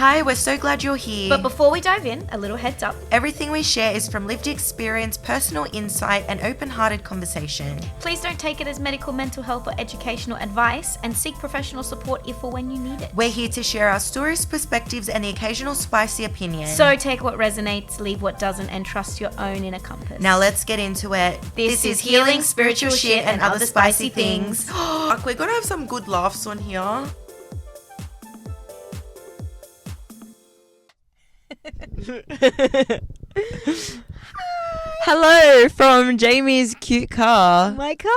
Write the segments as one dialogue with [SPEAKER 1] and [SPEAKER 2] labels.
[SPEAKER 1] Hi, we're so glad you're here.
[SPEAKER 2] But before we dive in, a little heads up.
[SPEAKER 1] Everything we share is from lived experience, personal insight, and open-hearted conversation.
[SPEAKER 2] Please don't take it as medical, mental health, or educational advice, and seek professional support if or when you need it.
[SPEAKER 1] We're here to share our stories, perspectives, and the occasional spicy opinion.
[SPEAKER 2] So take what resonates, leave what doesn't, and trust your own inner compass.
[SPEAKER 1] Now let's get into it.
[SPEAKER 2] This is healing, spiritual shit, and other spicy things.
[SPEAKER 1] Fuck, we're gonna have some good laughs on here.
[SPEAKER 3] Hello from Jamie's cute car.
[SPEAKER 2] My car.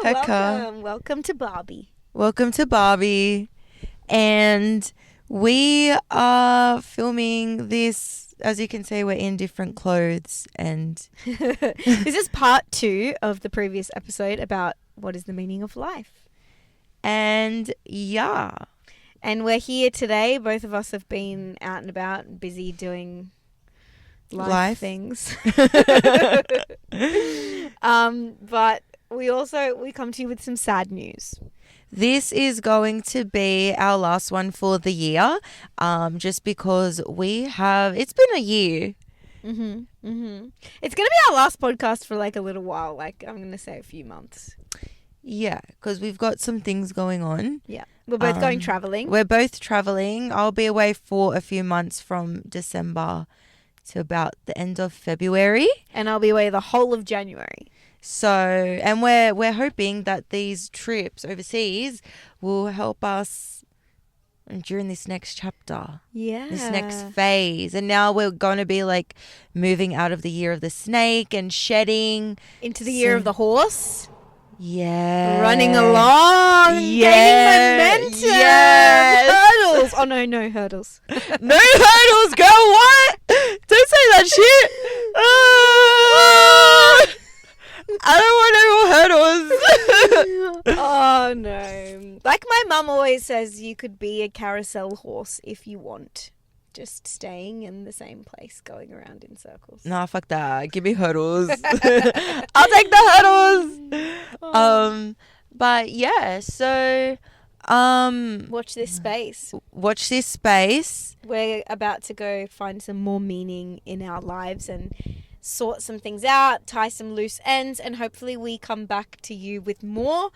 [SPEAKER 3] Her car.
[SPEAKER 2] Welcome to Barbie.
[SPEAKER 3] Welcome to Barbie. And we are filming this. As you can see, we're in different clothes. And
[SPEAKER 2] This is part 2 of the previous episode about what is the meaning of life.
[SPEAKER 3] Yeah.
[SPEAKER 2] And we're here today. Both of us have been out and about, busy doing life things. But we come to you with some sad news.
[SPEAKER 3] This is going to be our last one for the year. Just because it's been a year.
[SPEAKER 2] It's going to be our last podcast for like a little while. Like I'm going to say a few months.
[SPEAKER 3] Yeah, because we've got some things going on.
[SPEAKER 2] Yeah. We're both going traveling.
[SPEAKER 3] We're both traveling. I'll be away for a few months from December to about the end of February.
[SPEAKER 2] And I'll be away the whole of January.
[SPEAKER 3] So, and we're hoping that these trips overseas will help us during this next chapter.
[SPEAKER 2] Yeah.
[SPEAKER 3] This next phase. And now we're going to be like moving out of the year of the snake and shedding.
[SPEAKER 2] Into the year of the horse.
[SPEAKER 3] Yeah.
[SPEAKER 2] Running along.
[SPEAKER 3] Yeah.
[SPEAKER 2] Gaining momentum.
[SPEAKER 3] Yes.
[SPEAKER 2] Hurdles. Oh, no hurdles.
[SPEAKER 3] No hurdles, girl. What? Don't say that shit. I don't want no more hurdles.
[SPEAKER 2] Oh, no. Like my mum always says, you could be a carousel horse if you want. Just staying in the same place, going around in circles.
[SPEAKER 3] Nah, fuck that. Give me hurdles. I'll take the hurdles. But yeah, so
[SPEAKER 2] watch this space.
[SPEAKER 3] Watch this space.
[SPEAKER 2] We're about to go find some more meaning in our lives and sort some things out, tie some loose ends, and hopefully we come back to you with more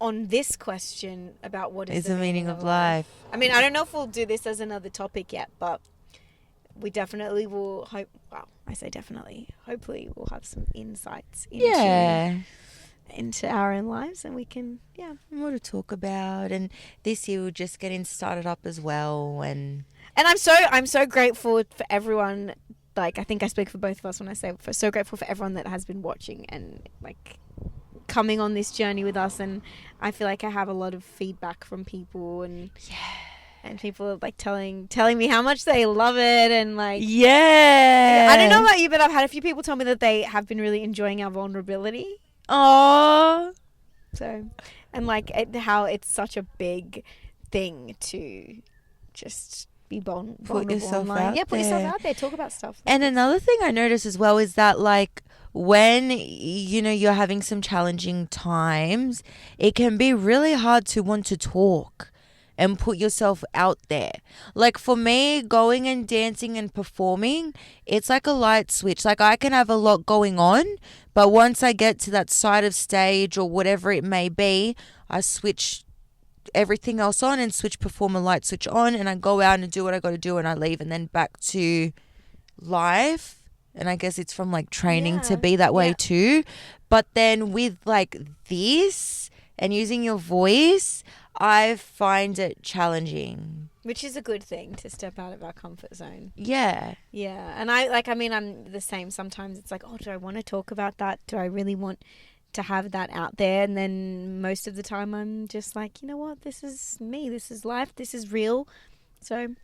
[SPEAKER 2] on this question about what is the meaning of life. I mean, I don't know if we'll do this as another topic yet, but we definitely will hope. Well, I say definitely. Hopefully, we'll have some insights into our own lives, and we can
[SPEAKER 3] more to talk about. And this year we're just getting started up as well. And
[SPEAKER 2] I'm so grateful for everyone. Like, I think I speak for both of us when I say so grateful for everyone that has been watching and like coming on this journey with us. And I feel like I have a lot of feedback from people and people are like telling me how much they love it and like I don't know about you, but I've had a few people tell me that they have been really enjoying our vulnerability.
[SPEAKER 3] Aww.
[SPEAKER 2] So, and like how it's such a big thing to just be vulnerable.
[SPEAKER 3] Put yourself out
[SPEAKER 2] put yourself out there. Talk about stuff.
[SPEAKER 3] And another thing I noticed as well is that like when you're having some challenging times, it can be really hard to want to talk and put yourself out there. Like for me, going and dancing and performing, it's like a light switch. Like I can have a lot going on, but once I get to that side of stage or whatever it may be, I switch everything else on and switch performer light switch on, and I go out and do what I got to do and I leave, and then back to life. And I guess it's from like training to be that way too. But then with like this and using your voice, I find it challenging.
[SPEAKER 2] Which is a good thing, to step out of our comfort zone.
[SPEAKER 3] Yeah.
[SPEAKER 2] Yeah. And I'm the same. Sometimes it's like, oh, do I want to talk about that? Do I really want to have that out there? And then most of the time I'm just like, you know what? This is me. This is life. This is real. So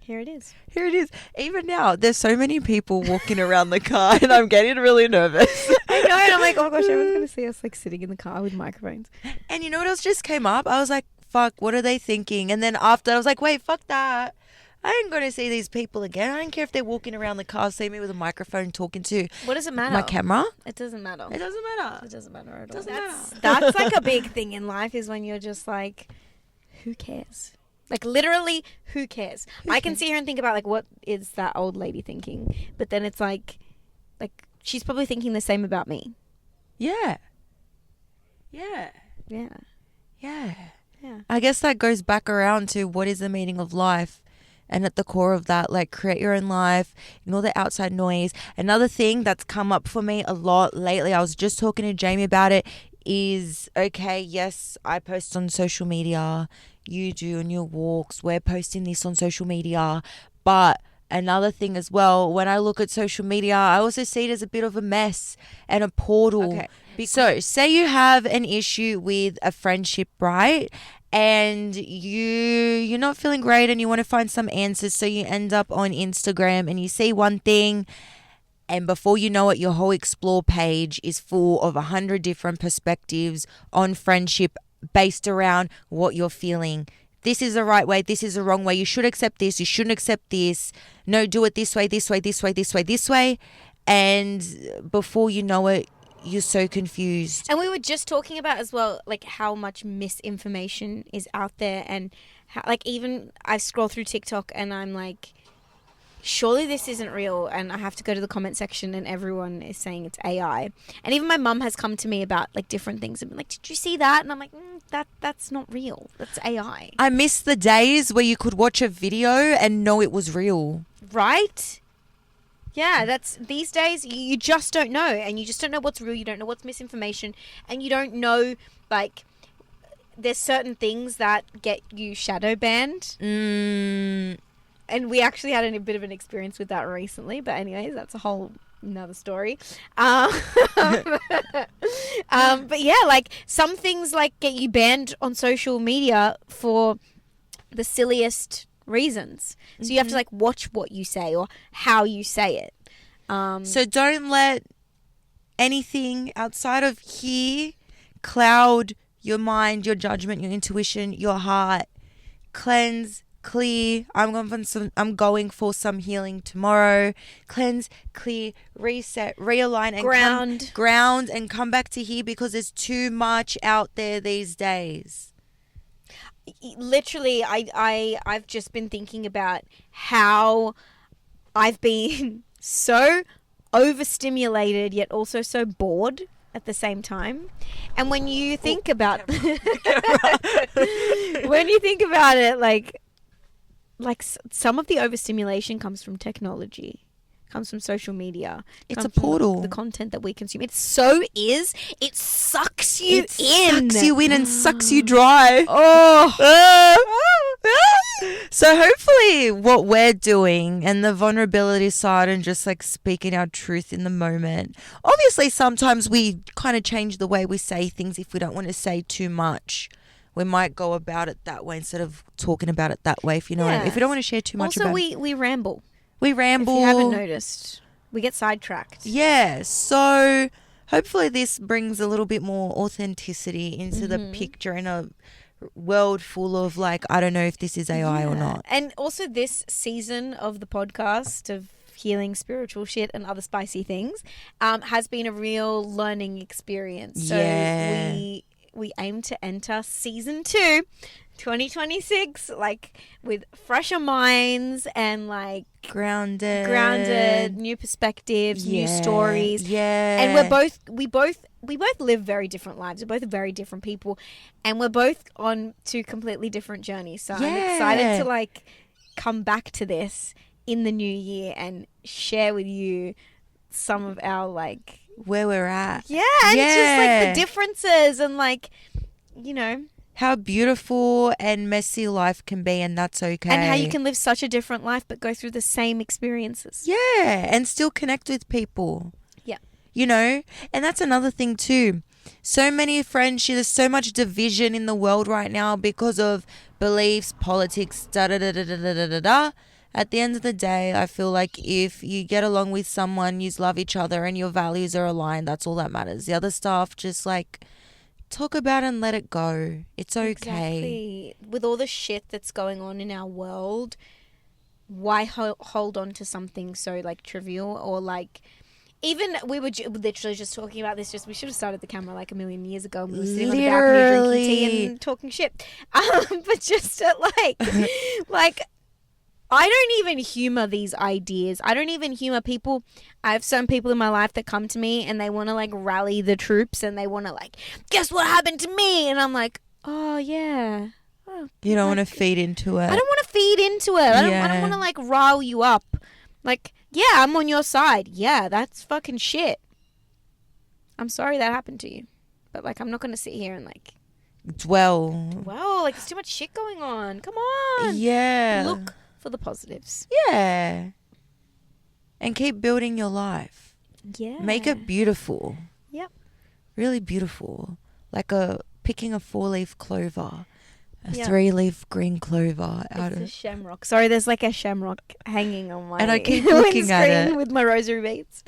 [SPEAKER 2] here it is.
[SPEAKER 3] Here it is. Even now, there's so many people walking around the car and I'm getting really nervous.
[SPEAKER 2] I know. And I'm like, oh my gosh, everyone's going to see us like sitting in the car with microphones.
[SPEAKER 3] And you know what else just came up? I was like, fuck, what are they thinking? And then after I was like, wait, fuck that. I ain't going to see these people again. I don't care if they're walking around the car, see me with a microphone talking to
[SPEAKER 2] what does it matter?
[SPEAKER 3] My camera.
[SPEAKER 2] It doesn't matter.
[SPEAKER 3] It doesn't matter.
[SPEAKER 2] It doesn't matter at all.
[SPEAKER 3] Doesn't matter.
[SPEAKER 2] That's like a big thing in life, is when you're just like, who cares? Like, literally, who cares? I can sit here and think about, like, what is that old lady thinking? But then it's like, she's probably thinking the same about me.
[SPEAKER 3] Yeah. Yeah.
[SPEAKER 2] Yeah.
[SPEAKER 3] Yeah.
[SPEAKER 2] Yeah.
[SPEAKER 3] I guess that goes back around to what is the meaning of life. And at the core of that, like, create your own life, ignore the outside noise. Another thing that's come up for me a lot lately, I was just talking to Jamie about it, is, okay, yes, I post on social media. You do on your walks. We're posting this on social media. But another thing as well, when I look at social media, I also see it as a bit of a mess and a portal.
[SPEAKER 2] Okay.
[SPEAKER 3] So, say you have an issue with a friendship, right? And you're not feeling great and you want to find some answers, so you end up on Instagram and you see one thing, and before you know it, your whole explore page is full of 100 different perspectives on friendship based around what you're feeling. This is the right way, this is the wrong way, you should accept this, you shouldn't accept this, no, do it this way, this way, this way, this way, this way. And before you know it, you're so confused.
[SPEAKER 2] And we were just talking about as well, like, how much misinformation is out there, and how, like, even I scroll through TikTok and I'm like, surely this isn't real, and I have to go to the comment section and everyone is saying it's AI. And even my mum has come to me about, like, different things and been like, did you see that? And I'm like, that's not real, that's AI.
[SPEAKER 3] I miss the days where you could watch a video and know it was real.
[SPEAKER 2] Right? Yeah, that's these days you just don't know, and you just don't know what's real, you don't know what's misinformation, and you don't know, like, there's certain things that get you shadow banned. And we actually had a bit of an experience with that recently, but anyways, that's a whole another story. But yeah, like, some things, like, get you banned on social media for the silliest reasons. So you have to, like, watch what you say or how you say it.
[SPEAKER 3] So don't let anything outside of here cloud your mind, your judgment, your intuition, your heart. Cleanse, clear. I'm going for some healing tomorrow. Cleanse, clear, reset, realign, and ground and come back to here, because there's too much out there these days.
[SPEAKER 2] Literally, I've just been thinking about how I've been so overstimulated yet also so bored at the same time. And when you think about it, like some of the overstimulation comes from technology, comes from social media.
[SPEAKER 3] It's a portal.
[SPEAKER 2] The content that we consume. It sucks you in.
[SPEAKER 3] Sucks you in and sucks you dry. So hopefully what we're doing, and the vulnerability side, and just, like, speaking our truth in the moment. Obviously, sometimes we kind of change the way we say things if we don't want to say too much. We might go about it that way instead of talking about it that way, if you know what I mean. If we don't want to share too much
[SPEAKER 2] also,
[SPEAKER 3] about it.
[SPEAKER 2] we ramble.
[SPEAKER 3] We ramble.
[SPEAKER 2] If you haven't noticed, we get sidetracked.
[SPEAKER 3] Yeah, so hopefully this brings a little bit more authenticity into the picture in a world full of, like, I don't know if this is AI or not.
[SPEAKER 2] And also, this season of the podcast of healing, spiritual shit and other spicy things has been a real learning experience. So we aim to enter season 2, 2026, like, with fresher minds and, like, grounded, new perspectives, new stories. Yeah. And we both live very different lives. We're both very different people, and we're both on 2 completely different journeys. So I'm excited to, like, come back to this in the new year and share with you some of our, like,
[SPEAKER 3] where we're at.
[SPEAKER 2] Yeah, and just, like, the differences and, like, you know,
[SPEAKER 3] how beautiful and messy life can be, and that's okay.
[SPEAKER 2] And how you can live such a different life but go through the same experiences.
[SPEAKER 3] Yeah, and still connect with people.
[SPEAKER 2] Yeah.
[SPEAKER 3] You know, and that's another thing too. So many friendships, there's so much division in the world right now because of beliefs, politics, da-da-da-da-da-da-da-da. At the end of the day, I feel like if you get along with someone, you love each other and your values are aligned, that's all that matters. The other stuff, just, like, talk about and let it go. It's okay.
[SPEAKER 2] Exactly. With all the shit that's going on in our world, why hold on to something so, like, trivial or, like, Even we were literally just talking about this. We should have started the camera like a million years ago. And we were sitting on the balcony drinking tea and talking shit. But just like I don't even humor these ideas. I don't even humor people. I have some people in my life that come to me and they want to like rally the troops and they want to like, guess what happened to me? And I'm like, oh yeah. Oh,
[SPEAKER 3] You don't want to feed into it.
[SPEAKER 2] I don't want to feed into it. I don't want to like rile you up. Like, yeah, I'm on your side. Yeah, that's fucking shit. I'm sorry that happened to you. But like, I'm not going to sit here and like
[SPEAKER 3] Dwell.
[SPEAKER 2] wow, like there's too much shit going on. Come on.
[SPEAKER 3] Yeah.
[SPEAKER 2] Look for the positives.
[SPEAKER 3] Yeah. And keep building your life.
[SPEAKER 2] Yeah.
[SPEAKER 3] Make it beautiful.
[SPEAKER 2] Yep.
[SPEAKER 3] Really beautiful. Like picking a 4-leaf clover. A
[SPEAKER 2] Yeah.
[SPEAKER 3] 3-leaf green clover out
[SPEAKER 2] It's a
[SPEAKER 3] of
[SPEAKER 2] shamrock. Sorry, there's like a shamrock hanging on my
[SPEAKER 3] And I keep looking at
[SPEAKER 2] windscreen
[SPEAKER 3] it.
[SPEAKER 2] with my rosary beads.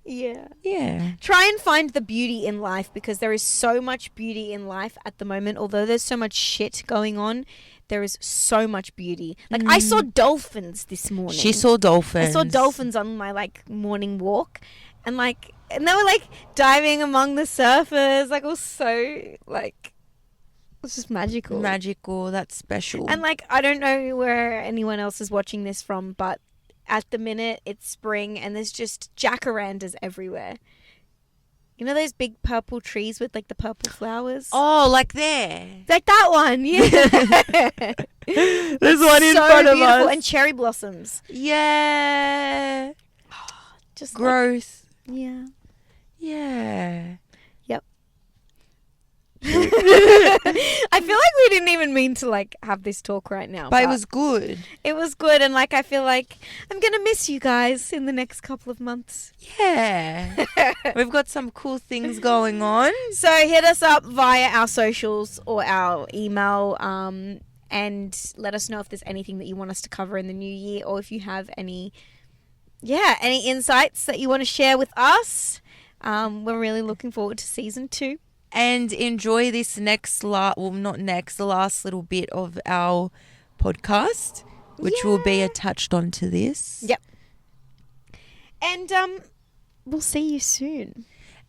[SPEAKER 2] Yeah.
[SPEAKER 3] Yeah.
[SPEAKER 2] Try and find the beauty in life because there is so much beauty in life at the moment. Although there's so much shit going on, there is so much beauty. Like I saw dolphins this morning.
[SPEAKER 3] She saw dolphins.
[SPEAKER 2] I saw dolphins on my like morning walk, and they were like diving among the surfers. Like it was so like it was just magical.
[SPEAKER 3] Magical. That's special.
[SPEAKER 2] And like I don't know where anyone else is watching this from, but at the minute it's spring and there's just jacarandas everywhere. You know those big purple trees with like the purple flowers?
[SPEAKER 3] Oh, like there.
[SPEAKER 2] Like that one, yeah.
[SPEAKER 3] There's one in front of us.
[SPEAKER 2] And cherry blossoms.
[SPEAKER 3] Yeah.
[SPEAKER 2] Just
[SPEAKER 3] Growth.
[SPEAKER 2] Like, yeah.
[SPEAKER 3] Yeah.
[SPEAKER 2] Yep. I feel like we didn't even mean to like have this talk right now.
[SPEAKER 3] But it was good.
[SPEAKER 2] It was good, and like I feel like I'm gonna miss you guys in the next couple of months.
[SPEAKER 3] Yeah. We've got some cool things going on.
[SPEAKER 2] So hit us up via our socials or our email, and let us know if there's anything that you want us to cover in the new year, or if you have any insights that you want to share with us. We're really looking forward to season 2.
[SPEAKER 3] And enjoy this the last little bit of our podcast, which will be attached onto this.
[SPEAKER 2] Yep. And we'll see you soon.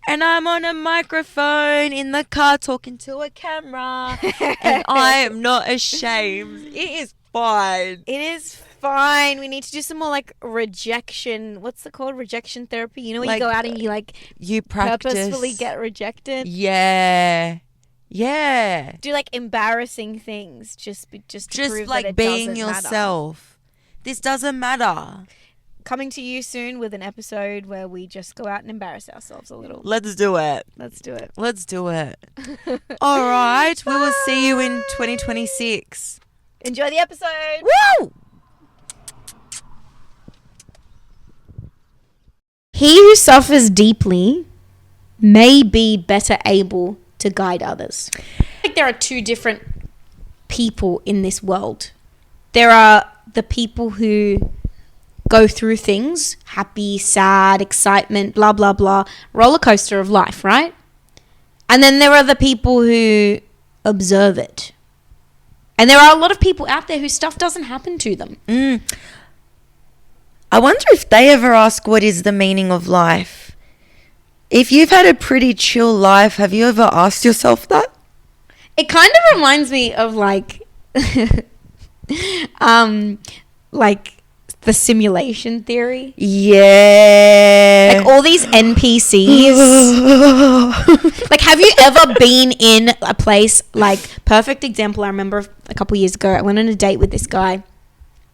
[SPEAKER 3] And I'm on a microphone in the car talking to a camera. And I am not ashamed. It is fine.
[SPEAKER 2] It is fine. We need to do some more like rejection. What's it called? Rejection therapy. You know when
[SPEAKER 3] Like,
[SPEAKER 2] you go out and you
[SPEAKER 3] practice.
[SPEAKER 2] purposefully get rejected.
[SPEAKER 3] Yeah. Yeah.
[SPEAKER 2] Do like embarrassing things just to prove
[SPEAKER 3] like
[SPEAKER 2] that it
[SPEAKER 3] being
[SPEAKER 2] doesn't matter.
[SPEAKER 3] yourself. This doesn't matter.
[SPEAKER 2] Coming to you soon with an episode where we just go out and embarrass ourselves a little.
[SPEAKER 3] Let's do it.
[SPEAKER 2] Let's do it.
[SPEAKER 3] Let's do it. All right. We will see you in 2026.
[SPEAKER 2] Enjoy the episode.
[SPEAKER 3] Woo!
[SPEAKER 2] He who suffers deeply may be better able to guide others. I think there are two different people in this world. There are the people who go through things, happy, sad, excitement, blah, blah, blah, roller coaster of life, right? And then there are the people who observe it. And there are a lot of people out there whose stuff doesn't happen to them.
[SPEAKER 3] I wonder if they ever ask what is the meaning of life. If you've had a pretty chill life, have you ever asked yourself that?
[SPEAKER 2] It kind of reminds me of like like the simulation theory.
[SPEAKER 3] Yeah.
[SPEAKER 2] Like all these NPCs. Like have you ever been in a place, like perfect example, I remember a couple years ago I went on a date with this guy.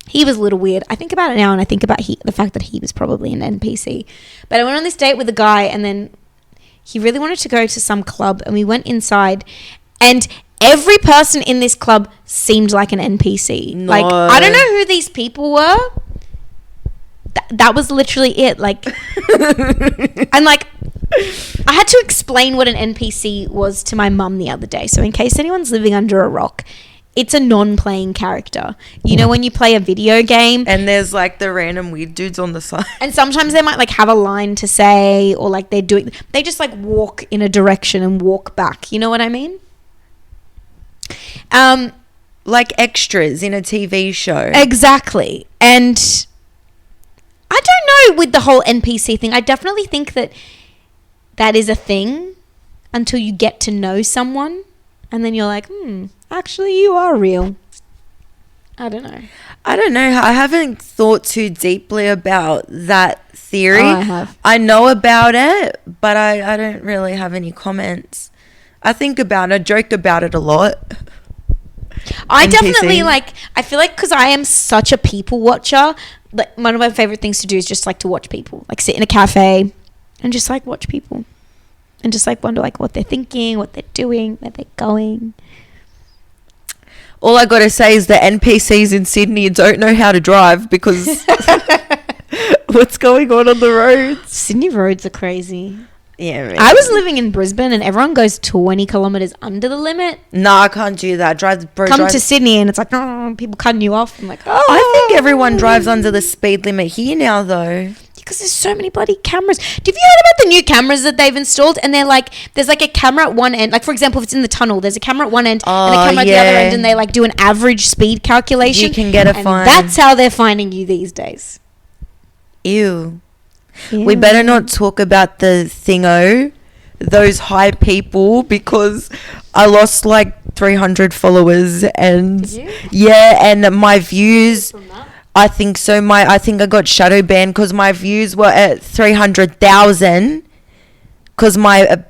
[SPEAKER 2] He was a little weird. I think about it now and I think about the fact that he was probably an NPC. But I went on this date with a guy and then he really wanted to go to some club and we went inside and every person in this club seemed like an NPC.
[SPEAKER 3] No.
[SPEAKER 2] Like, I don't know who these people were. That was literally it. Like, and like, I had to explain what an NPC was to my mum the other day. So in case anyone's living under a rock, it's a non-playing character. You know when you play a video game
[SPEAKER 3] And there's like the random weird dudes on the side.
[SPEAKER 2] and sometimes they might like have a line to say or like they just like walk in a direction and walk back. You know what I mean?
[SPEAKER 3] Like extras in a TV show.
[SPEAKER 2] Exactly. And I don't know with the whole NPC thing. I definitely think that is a thing until you get to know someone, and then you're like, actually, you are real. I don't know.
[SPEAKER 3] I haven't thought too deeply about that theory.
[SPEAKER 2] Oh, I have.
[SPEAKER 3] I know about it, but I don't really have any comments. I think about it, I joke about it a lot.
[SPEAKER 2] I
[SPEAKER 3] NPC.
[SPEAKER 2] definitely I feel like because I am such a people watcher, like one of my favorite things to do is just like to watch people, like sit in a cafe and just like watch people and just like wonder like what they're thinking, what they're doing, where they're going.
[SPEAKER 3] All I got to say is the NPCs in Sydney don't know how to drive because what's going on the roads?
[SPEAKER 2] Sydney roads are crazy.
[SPEAKER 3] Yeah, man.
[SPEAKER 2] I was living in Brisbane and everyone goes 20 kilometers under the limit.
[SPEAKER 3] No, I can't do that.
[SPEAKER 2] Come to Sydney and it's like, oh, people cutting you off. I'm like, oh.
[SPEAKER 3] I think everyone drives under the speed limit here now, though.
[SPEAKER 2] Because there's so many bloody cameras. Have you heard about the new cameras that they've installed? And they're like, there's like a camera at one end. Like, for example, if it's in the tunnel, there's a camera at one end and a camera at the other end. And they like do an average speed calculation.
[SPEAKER 3] You can get a fine.
[SPEAKER 2] That's how they're finding you these days.
[SPEAKER 3] Ew. We better not talk about the thingo, those high people, because I lost like 300 followers and and my views, I think so. I think I got shadow banned because my views were at 300,000 because my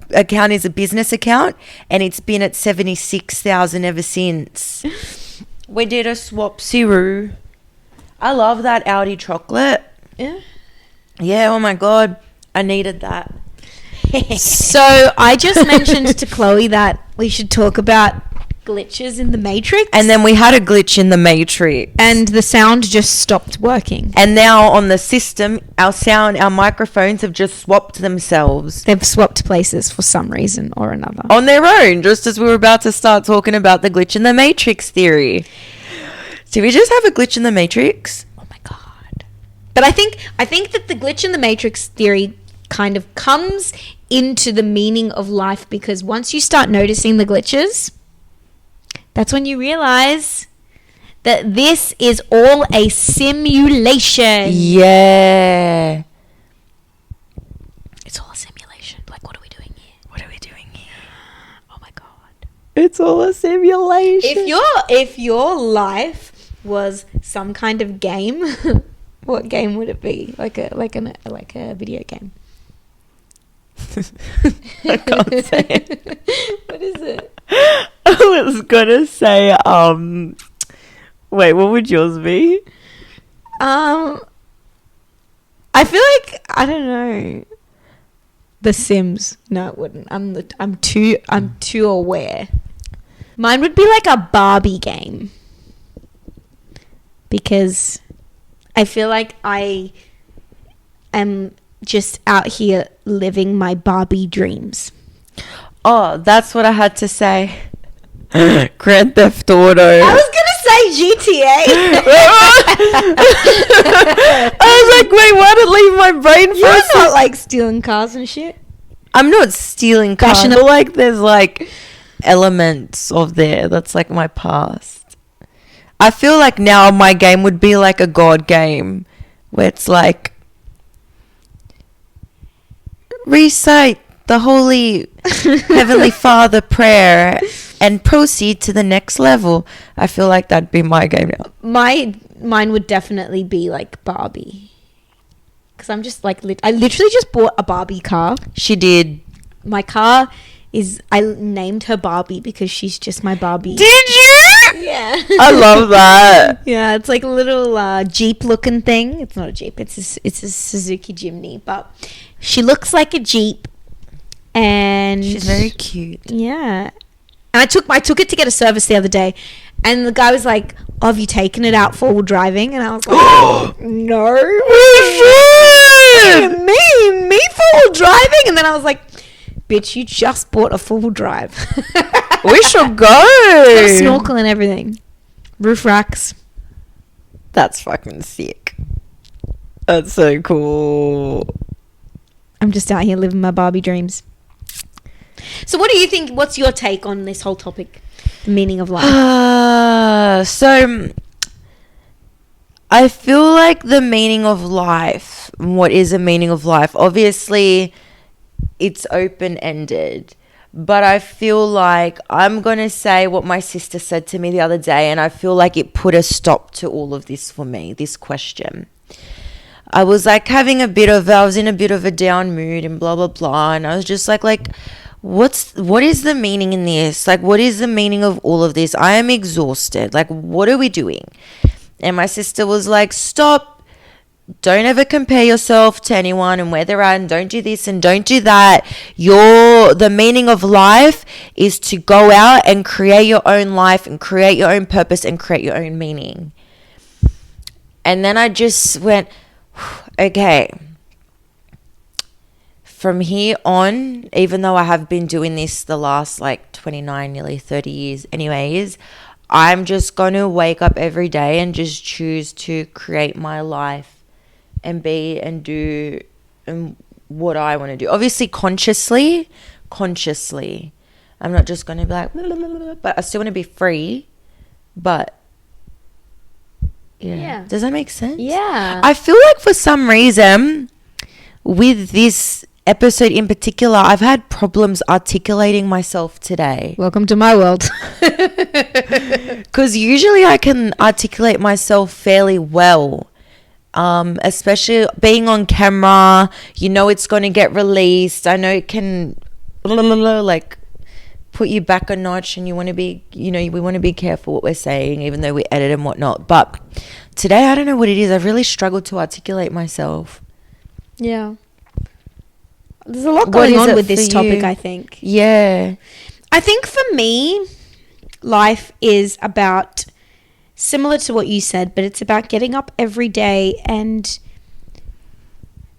[SPEAKER 3] account is a business account and it's been at 76,000 ever since. We did a swap Siru. I love that Audi chocolate. Yeah, oh my God. I needed that.
[SPEAKER 2] So I just mentioned to Chloe that we should talk about glitches in the Matrix.
[SPEAKER 3] And then we had a glitch in the Matrix.
[SPEAKER 2] And the sound just stopped working.
[SPEAKER 3] And now on the system, our microphones have just swapped themselves.
[SPEAKER 2] They've swapped places for some reason or another.
[SPEAKER 3] On their own, just as we were about to start talking about the glitch in the Matrix theory. Did we just have a glitch in the Matrix?
[SPEAKER 2] But I think that the glitch in the Matrix theory kind of comes into the meaning of life because once you start noticing the glitches, that's when you realize that this is all a simulation.
[SPEAKER 3] Yeah.
[SPEAKER 2] It's all a simulation. Like, what are we doing here? What are we doing here? Oh my God.
[SPEAKER 3] It's all a simulation.
[SPEAKER 2] If your life was some kind of game, what game would it be? Like a video game.
[SPEAKER 3] I can't say it.
[SPEAKER 2] What is it?
[SPEAKER 3] I was gonna say, wait, what would yours be?
[SPEAKER 2] I feel like I don't know. The Sims. No, it wouldn't. I'm too aware. Mine would be like a Barbie game. Because I feel like I am just out here living my Barbie dreams.
[SPEAKER 3] Oh, that's what I had to say. Grand Theft Auto.
[SPEAKER 2] I was going to say GTA.
[SPEAKER 3] I was like, wait, why did it leave my brain for
[SPEAKER 2] You're
[SPEAKER 3] a
[SPEAKER 2] not
[SPEAKER 3] second?
[SPEAKER 2] like stealing cars and shit.
[SPEAKER 3] I'm not stealing cars. I feel like there's like elements of there. That's like my past. I feel like now my game would be like a God game where it's like recite the Holy Heavenly Father prayer and proceed to the next level. I feel like that'd be my game now.
[SPEAKER 2] Mine would definitely be like Barbie. Because I'm just like, I literally just bought a Barbie car.
[SPEAKER 3] She did.
[SPEAKER 2] My car I named her Barbie because she's just my Barbie.
[SPEAKER 3] Did you?
[SPEAKER 2] Yeah.
[SPEAKER 3] I love that.
[SPEAKER 2] Yeah, it's like a little Jeep looking thing. It's not a Jeep. It's a Suzuki Jimny, but she looks like a Jeep, and
[SPEAKER 3] she's very cute.
[SPEAKER 2] Yeah. And I took it to get a service the other day, and the guy was like, "Oh, have you taken it out forward driving?" And I was like, "No, me forward driving." And then I was like, "Bitch, you just bought a full drive."
[SPEAKER 3] We should go.
[SPEAKER 2] It's got a snorkel and everything. Roof racks.
[SPEAKER 3] That's fucking sick. That's so cool.
[SPEAKER 2] I'm just out here living my Barbie dreams. So what do you think, what's your take on this whole topic? The meaning of life?
[SPEAKER 3] So I feel like the meaning of life, what is the meaning of life? Obviously, it's open-ended. But I feel like I'm going to say what my sister said to me the other day, and I feel like it put a stop to all of this for me, this question. I was like I was in a bit of a down mood and blah, blah, blah. And I was just like, what is the meaning in this? Like, what is the meaning of all of this? I am exhausted. Like, what are we doing? And my sister was like, stop. Don't ever compare yourself to anyone and where they're at, and don't do this and don't do that. The meaning of life is to go out and create your own life and create your own purpose and create your own meaning. And then I just went, okay, from here on, even though I have been doing this the last 29, nearly 30 years anyways, I'm just going to wake up every day and just choose to create my life and be and do and what I want to do. Obviously, consciously. I'm not just going to be like, blah, blah, blah, blah, but I still want to be free. But, yeah. Does that make sense?
[SPEAKER 2] Yeah.
[SPEAKER 3] I feel like for some reason, with this episode in particular, I've had problems articulating myself today.
[SPEAKER 2] Welcome to my world.
[SPEAKER 3] Because usually I can articulate myself fairly well. Especially being on camera, it's going to get released. I know it can put you back a notch, and you want to be, we want to be careful what we're saying, even though we edit and whatnot. But today, I don't know what it is. I've really struggled to articulate myself.
[SPEAKER 2] Yeah. There's a lot going on with this topic, I think.
[SPEAKER 3] Yeah.
[SPEAKER 2] I think for me, life is about, similar to what you said, but it's about getting up every day and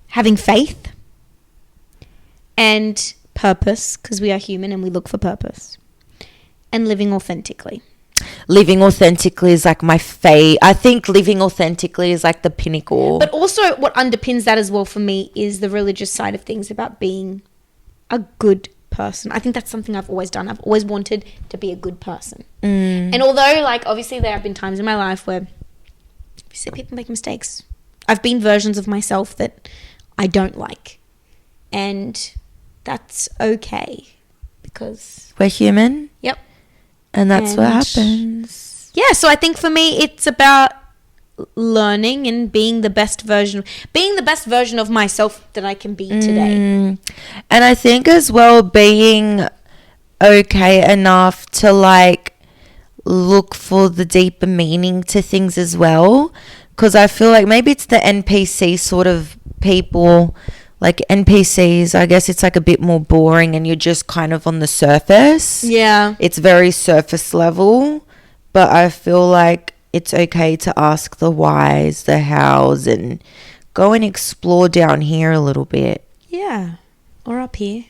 [SPEAKER 2] having faith and purpose, because we are human and we look for purpose, and living authentically.
[SPEAKER 3] Living authentically is like my fate. I think living authentically is like the pinnacle.
[SPEAKER 2] But also what underpins that as well for me is the religious side of things, about being a good person. I think that's something I've always done. I've always wanted to be a good person. And although obviously there have been times in my life where you see people make mistakes, I've been versions of myself that I don't like, and that's okay, because
[SPEAKER 3] we're human.
[SPEAKER 2] Yep.
[SPEAKER 3] And that's what happens.
[SPEAKER 2] Yeah, so I think for me it's about learning and being the best version of myself that I can be today.
[SPEAKER 3] And I think as well, being okay enough to look for the deeper meaning to things as well, because I feel like maybe it's the NPC sort of people, like NPCs, I guess it's a bit more boring and you're just kind of on the surface.
[SPEAKER 2] Yeah.
[SPEAKER 3] It's very surface level, but I feel like it's okay to ask the whys, the hows, and go and explore down here a little bit.
[SPEAKER 2] Yeah. Or up here.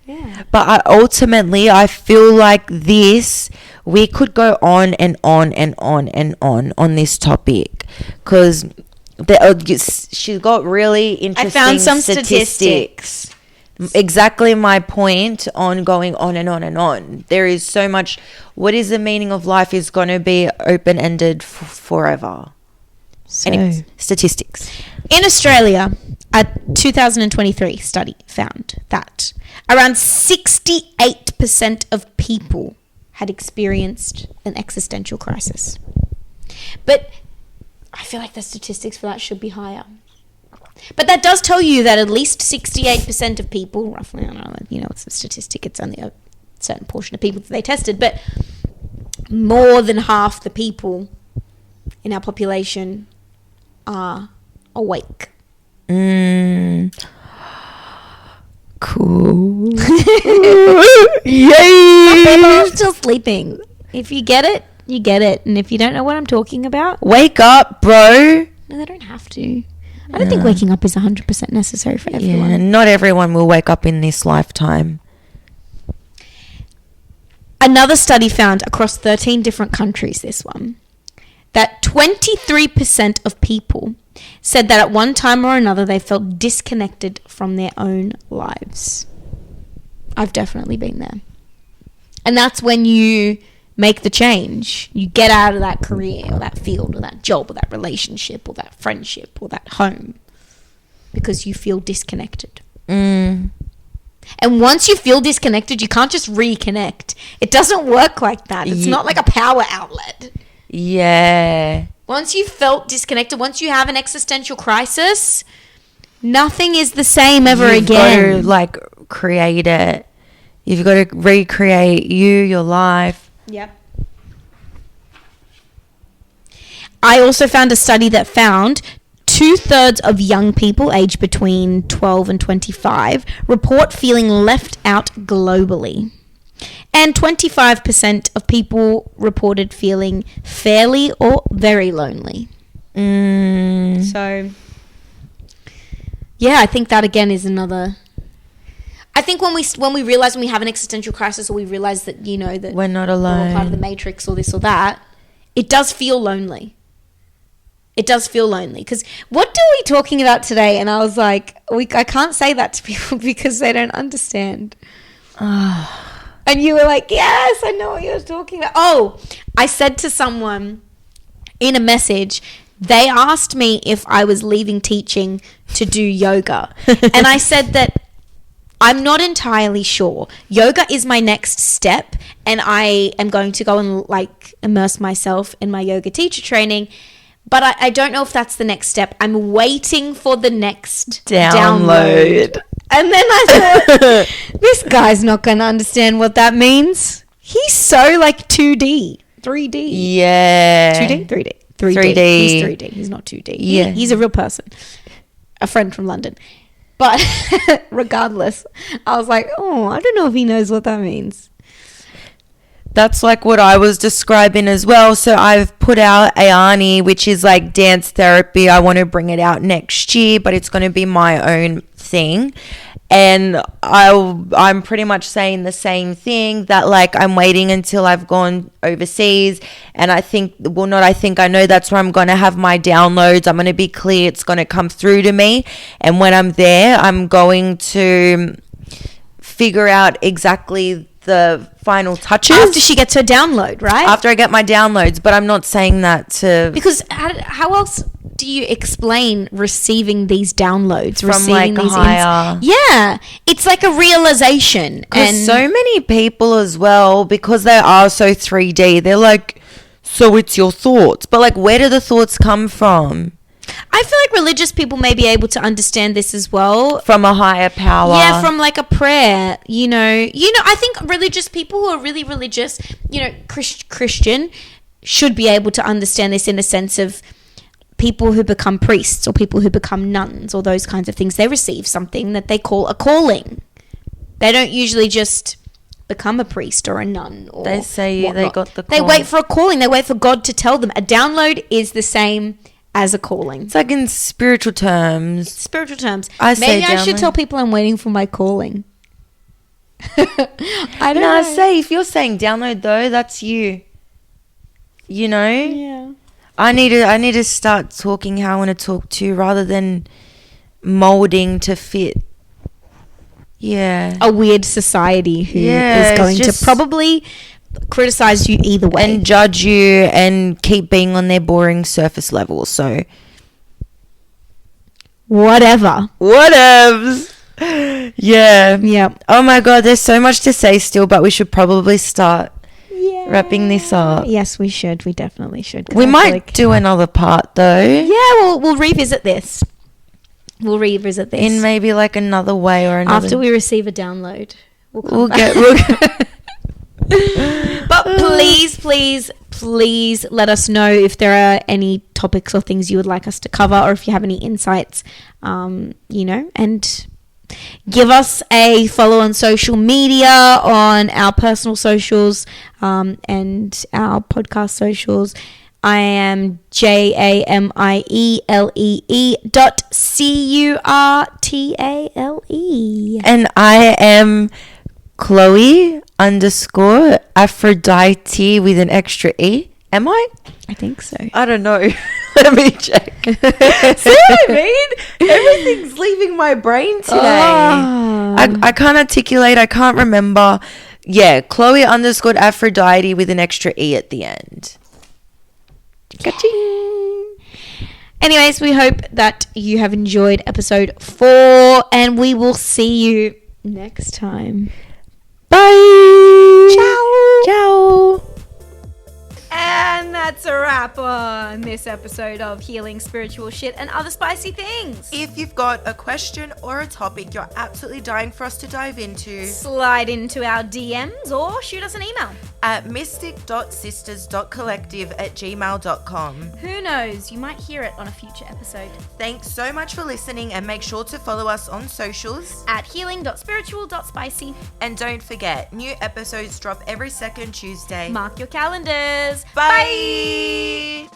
[SPEAKER 2] Yeah.
[SPEAKER 3] But ultimately, I feel like we could go on and on and on and on this topic, because she's got really interesting
[SPEAKER 2] I found some statistics.
[SPEAKER 3] Exactly my point on going on and on and on. There is so much. What is the meaning of life is going to be open-ended forever.
[SPEAKER 2] So,
[SPEAKER 3] anyways, statistics.
[SPEAKER 2] In Australia, a 2023 study found that around 68% of people had experienced an existential crisis. But I feel like the statistics for that should be higher. But that does tell you that at least 68% of people, roughly, I don't know, it's a statistic, it's only a certain portion of people that they tested, but more than half the people in our population are awake.
[SPEAKER 3] Cool.
[SPEAKER 2] Yay!
[SPEAKER 3] Yay!
[SPEAKER 2] People are still sleeping. If you get it, you get it. And if you don't know what I'm talking about,
[SPEAKER 3] wake up, bro.
[SPEAKER 2] No, they don't have to. I don't think waking up is 100% necessary for everyone.
[SPEAKER 3] Yeah, not everyone will wake up in this lifetime.
[SPEAKER 2] Another study found across 13 different countries, this one, that 23% of people said that at one time or another they felt disconnected from their own lives. I've definitely been there. And that's when you make the change. You get out of that career or that field or that job or that relationship or that friendship or that home because you feel disconnected. And once you feel disconnected, you can't just reconnect. It doesn't work like that. It's not like a power outlet.
[SPEAKER 3] Yeah.
[SPEAKER 2] Once you felt disconnected, once you have an existential crisis, nothing is the same ever again.
[SPEAKER 3] You've got to, like, create it. You've got to recreate your life.
[SPEAKER 2] Yep. I also found a study that found 2/3 of young people aged between 12 and 25 report feeling left out globally. And 25% of people reported feeling fairly or very lonely. So, yeah, I think that again is another... I think when we realize when we have an existential crisis, or we realize that, you know, that
[SPEAKER 3] we're not alone,
[SPEAKER 2] we're all part of the matrix or this or that, it does feel lonely. It does feel lonely. Because what are we talking about today? And I was like, I can't say that to people because they don't understand. And you were like, yes, I know what you're talking about. Oh, I said to someone in a message, they asked me if I was leaving teaching to do yoga. And I said that I'm not entirely sure. Yoga is my next step, and I am going to go and, like, immerse myself in my yoga teacher training. But I don't know if that's the next step. I'm waiting for the next download. And then I thought, this guy's not going to understand what that means. He's so, like, 2D, 3D.
[SPEAKER 3] Yeah.
[SPEAKER 2] 2D, 3D.
[SPEAKER 3] 3D.
[SPEAKER 2] He's 3D. He's not 2D.
[SPEAKER 3] Yeah.
[SPEAKER 2] He's a real person. A friend from London. But regardless, I was like, oh, I don't know if he knows what that means.
[SPEAKER 3] That's like what I was describing as well. So I've put out Ayani, which is like dance therapy. I want to bring it out next year, but it's going to be my own thing. And I'm pretty much saying the same thing, that like I'm waiting until I've gone overseas. And I know that's where I'm going to have my downloads. I'm going to be clear. It's going to come through to me. And when I'm there, I'm going to figure out exactly the final touches.
[SPEAKER 2] After she gets her download, right?
[SPEAKER 3] After I get my downloads. But I'm not saying that to...
[SPEAKER 2] Because how else do you explain receiving these downloads?
[SPEAKER 3] From like a higher...
[SPEAKER 2] Yeah. It's like a realization.
[SPEAKER 3] Because so many people as well, because they are so 3D, they're like, so it's your thoughts. But like, where do the thoughts come from?
[SPEAKER 2] I feel like religious people may be able to understand this as well.
[SPEAKER 3] From a higher power.
[SPEAKER 2] Yeah, from like a prayer, you know, I think religious people who are really religious, you know, Christian should be able to understand this in the sense of people who become priests or people who become nuns or those kinds of things. They receive something that they call a calling. They don't usually just become a priest or a nun or
[SPEAKER 3] they say
[SPEAKER 2] whatnot.
[SPEAKER 3] They got the call.
[SPEAKER 2] They wait for a calling. They wait for God to tell them. A download is the same as a calling.
[SPEAKER 3] It's like in spiritual terms. Maybe
[SPEAKER 2] I should tell people I'm waiting for my calling. I don't know.
[SPEAKER 3] Say if you're saying download though, that's you. You know?
[SPEAKER 2] Yeah.
[SPEAKER 3] I need to start talking how I want to talk to you rather than molding to fit. Yeah.
[SPEAKER 2] A weird society who is going to probably criticize you either way
[SPEAKER 3] and judge you and keep being on their boring surface level. So whatevs. Yeah. Oh my god, there's so much to say still, but we should probably start wrapping this up.
[SPEAKER 2] Yes, we should. We definitely should.
[SPEAKER 3] We might do another part though.
[SPEAKER 2] Yeah, we'll revisit this. In
[SPEAKER 3] maybe like another way or another.
[SPEAKER 2] After we receive a download, we'll
[SPEAKER 3] get
[SPEAKER 2] But please let us know if there are any topics or things you would like us to cover, or if you have any insights, and give us a follow on social media, on our personal socials, and our podcast socials. I am JAMIELEE.CURTALE.
[SPEAKER 3] And I am Chloe_Aphrodite with an extra E. Am I?
[SPEAKER 2] I think so.
[SPEAKER 3] I don't know. Let me check. See what I mean? Everything's leaving my brain today. I can't articulate. I can't remember. Yeah, Chloe_Aphrodite with an extra E at the end.
[SPEAKER 2] Ka-ching. Anyways, we hope that you have enjoyed episode 4, and we will see you next time.
[SPEAKER 3] Bye.
[SPEAKER 2] Ciao.
[SPEAKER 3] Ciao.
[SPEAKER 2] And that's a wrap on this episode of Healing Spiritual Shit and Other Spicy Things.
[SPEAKER 1] If you've got a question or a topic you're absolutely dying for us to dive into,
[SPEAKER 2] Slide into our DMs or shoot us an email.
[SPEAKER 1] at mystic.sisters.collective@gmail.com.
[SPEAKER 2] Who knows, you might hear it on a future episode.
[SPEAKER 1] Thanks so much for listening, and make sure to follow us on socials.
[SPEAKER 2] At healing.spiritual.spicy.
[SPEAKER 1] And don't forget, new episodes drop every second Tuesday.
[SPEAKER 2] Mark your calendars.
[SPEAKER 1] Bye.